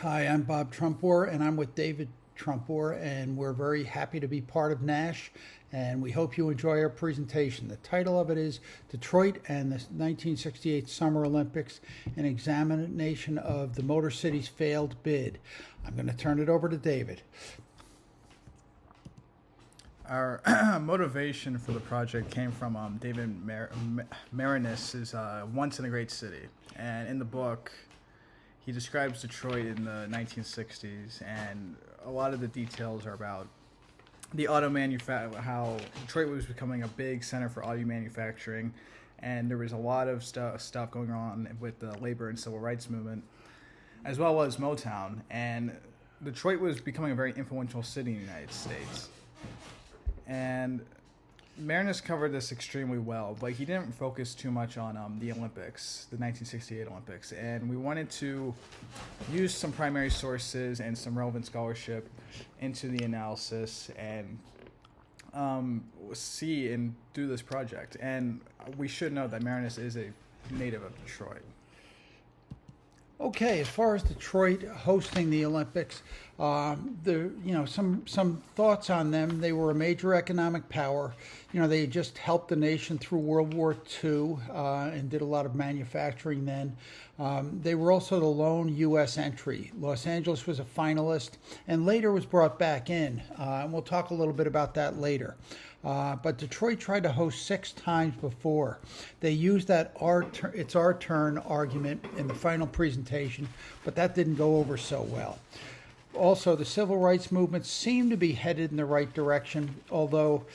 Hi, I'm Bob Trumpbour, and I'm with David Trumpbour, and we're very happy to be part of NASH, and we hope you enjoy our presentation. The title of it is Detroit and the 1968 Summer Olympics, an examination of the Motor City's failed bid. I'm going to turn it over to David. Our motivation for the project came from David Marinis's Once in a Great City. And in the book, he describes Detroit in the 1960s, and a lot of the details are about the auto how Detroit was becoming a big center for auto manufacturing, and there was a lot of stuff going on with the labor and civil rights movement, as well as Motown. And Detroit was becoming a very influential city in the United States. And Marinis covered this extremely well, but he didn't focus too much on the Olympics, the 1968 Olympics. And we wanted to use some primary sources and some relevant scholarship into the analysis and see and do this project. And we should know that Marinis is a native of Detroit. Okay, as far as Detroit hosting the Olympics, some thoughts on them. They were a major economic power. They had just helped the nation through World War II and did a lot of manufacturing then. They were also the lone U.S. entry. Los Angeles was a finalist and later was brought back in. And we'll talk a little bit about that later. But Detroit tried to host 6 times before. They used that it's our turn argument in the final presentation, but that didn't go over so well. Also, the civil rights movement seemed to be headed in the right direction, although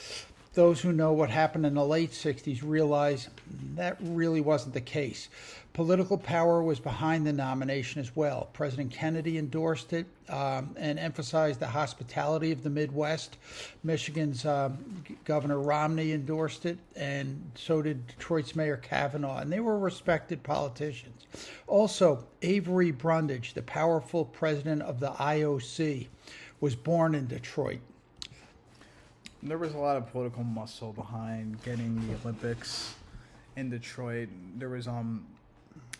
those who know what happened in the late 60s realize that really wasn't the case. Political power was behind the nomination as well. President Kennedy endorsed it and emphasized the hospitality of the Midwest. Michigan's Governor Romney endorsed it, and so did Detroit's Mayor Kavanaugh, and they were respected politicians. Also, Avery Brundage, the powerful president of the IOC, was born in Detroit. There was a lot of political muscle behind getting the Olympics in Detroit. There was,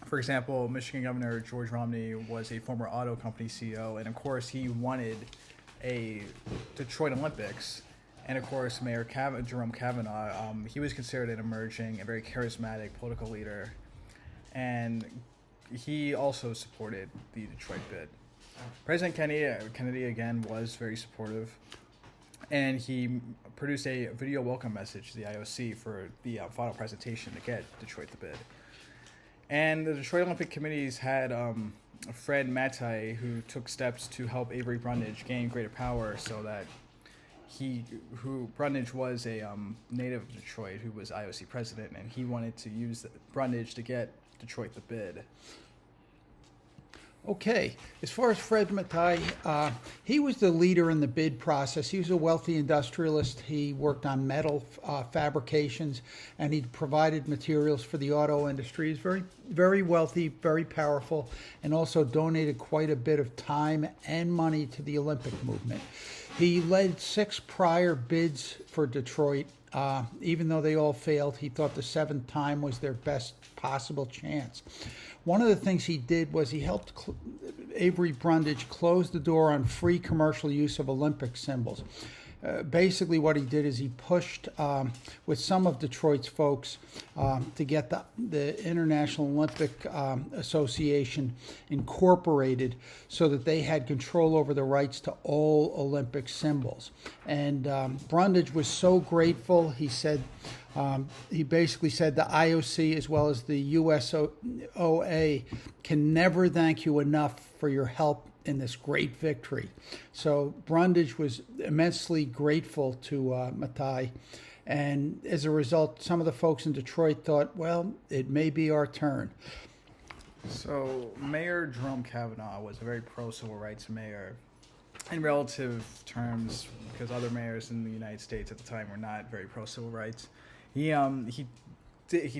for example, Michigan Governor George Romney was a former auto company CEO, and of course he wanted a Detroit Olympics. And of course, Mayor Jerome Kavanaugh, he was considered an emerging and very charismatic political leader, and he also supported the Detroit bid. President Kennedy again was very supportive, and he produced a video welcome message to the IOC for the final presentation to get Detroit the bid. And the Detroit Olympic Committees had Fred Mattei, who took steps to help Avery Brundage gain greater power, so that Brundage was a native of Detroit who was IOC president, and he wanted to use Brundage to get Detroit the bid. Okay, as far as Fred Mattei, he was the leader in the bid process. He was a wealthy industrialist. He worked on metal fabrications, and he provided materials for the auto industry. He's very, very wealthy, very powerful, and also donated quite a bit of time and money to the Olympic movement. He led 6 prior bids for Detroit. Even though they all failed, he thought the 7th time was their best possible chance. One of the things he did was he helped Avery Brundage close the door on free commercial use of Olympic symbols. Basically what he did is he pushed with some of Detroit's folks to get the International Olympic Association incorporated so that they had control over the rights to all Olympic symbols. And Brundage was so grateful, he said, he basically said the IOC as well as the USOA can never thank you enough for your help in this great victory. So Brundage was immensely grateful to Mattei, and as a result, some of the folks in Detroit thought, well, it may be our turn. So Mayor Jerome Kavanaugh was a very pro-civil rights mayor in relative terms, because other mayors in the United States at the time were not very pro-civil rights. He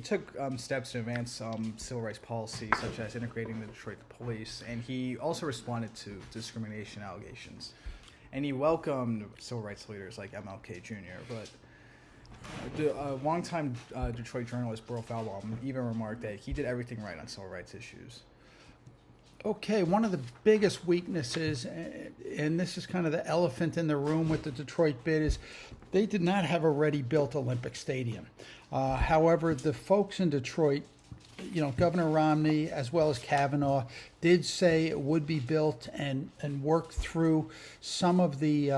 took steps to advance civil rights policy, such as integrating the Detroit Police, and he also responded to discrimination allegations. And he welcomed civil rights leaders like MLK Jr., but a longtime Detroit journalist, Burl Falbaum, even remarked that he did everything right on civil rights issues. Okay, one of the biggest weaknesses, and this is kind of the elephant in the room with the Detroit bid, is they did not have a ready-built Olympic Stadium. However, the folks in Detroit, Governor Romney as well as Kavanaugh did say it would be built and work through some of the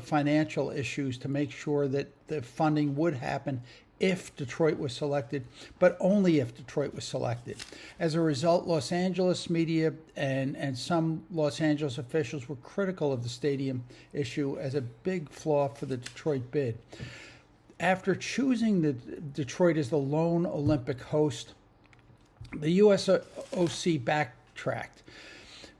financial issues to make sure that the funding would happen if Detroit was selected, but only if Detroit was selected. As a result, Los Angeles media and some Los Angeles officials were critical of the stadium issue as a big flaw for the Detroit bid. After choosing Detroit as the lone Olympic host, the USOC backtracked.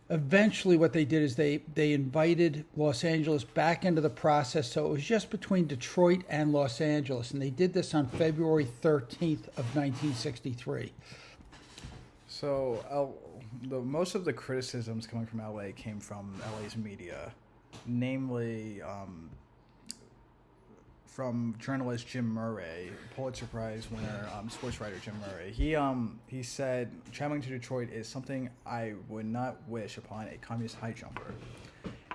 Eventually, what they did is they invited Los Angeles back into the process, so it was just between Detroit and Los Angeles, and they did this on February 13th of 1963. So most of the criticisms coming from LA came from LA's media, namely from journalist Jim Murray, Pulitzer Prize winner, sports writer Jim Murray. He said, traveling to Detroit is something I would not wish upon a communist high jumper.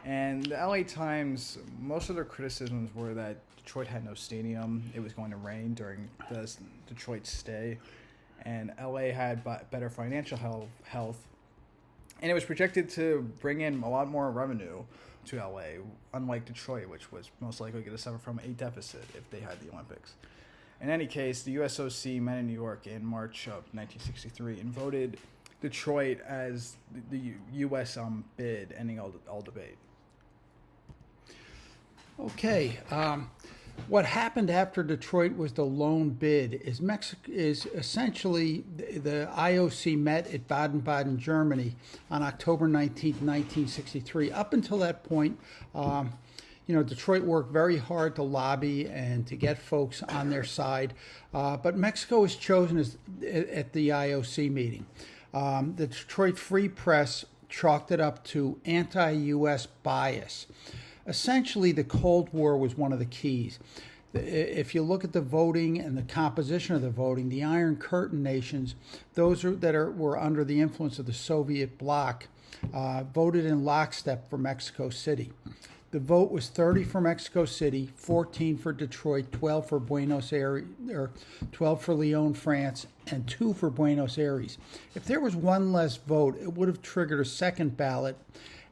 And the LA Times, most of their criticisms were that Detroit had no stadium, it was going to rain during the Detroit stay, and LA had better financial health, and it was projected to bring in a lot more revenue to LA, unlike Detroit, which was most likely going to suffer from a deficit if they had the Olympics. In any case, the USOC met in New York in March of 1963 and voted Detroit as the U.S. Bid, ending all debate. Okay, what happened after Detroit was the lone bid is essentially the IOC met at Baden-Baden, Germany on October 19th, 1963. Up until that point, Detroit worked very hard to lobby and to get folks on their side, but Mexico was chosen at the IOC meeting. The Detroit Free Press chalked it up to anti-U.S. bias. Essentially, the Cold War was one of the keys. If you look at the voting and the composition of the voting, the Iron Curtain nations, those were under the influence of the Soviet bloc, voted in lockstep for Mexico City. The vote was 30 for Mexico City, 14 for Detroit, 12 for Buenos Aires, or 12 for Lyon, France, and 2 for Buenos Aires. If there was one less vote, it would have triggered a second ballot,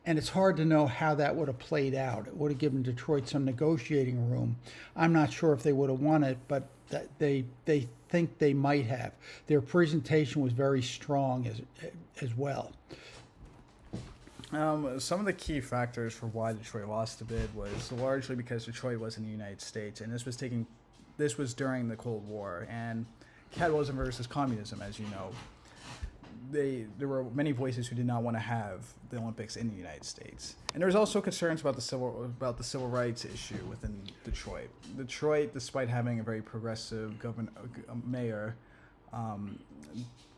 and it's hard to know how that would have played out. It would have given Detroit some negotiating room. I'm not sure if they would have won it, but they think they might have. Their presentation was very strong as well. Some of the key factors for why Detroit lost the bid was largely because Detroit was in the United States, and this was during the Cold War, and capitalism versus communism, as you know. There were many voices who did not want to have the Olympics in the United States, and there was also concerns about the civil rights issue within Detroit. Detroit, despite having a very progressive mayor,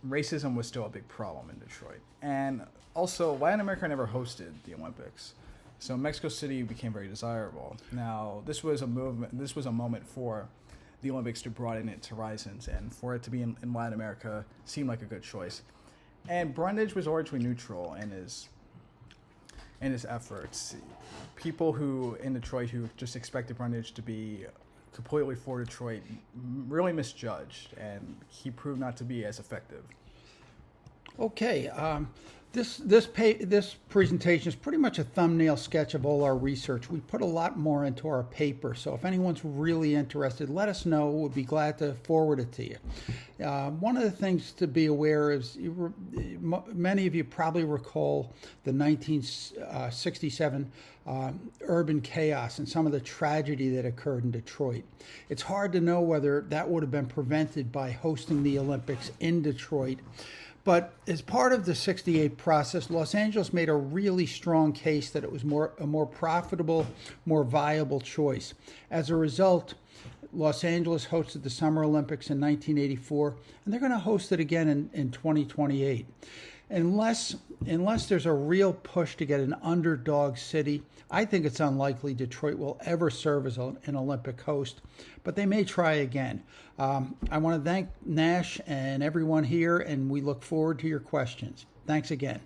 racism was still a big problem in Detroit, and also Latin America never hosted the Olympics, so Mexico City became very desirable. Now, this was a moment for the Olympics to broaden its horizons, and for it to be in Latin America seemed like a good choice. And Brundage was largely neutral in his efforts. People in Detroit who just expected Brundage to be completely for Detroit really misjudged, and he proved not to be as effective. Okay, this presentation is pretty much a thumbnail sketch of all our research. We put a lot more into our paper, so if anyone's really interested, let us know. We'll be glad to forward it to you. One of the things to be aware is, many of you probably recall the 1967 urban chaos and some of the tragedy that occurred in Detroit. It's hard to know whether that would have been prevented by hosting the Olympics in Detroit. But as part of the 68 process, Los Angeles made a really strong case that it was a more profitable, more viable choice. As a result, Los Angeles hosted the Summer Olympics in 1984, and they're going to host it again in 2028. Unless there's a real push to get an underdog city, I think it's unlikely Detroit will ever serve as an Olympic host, but they may try again. I want to thank Nash and everyone here, and we look forward to your questions. Thanks again.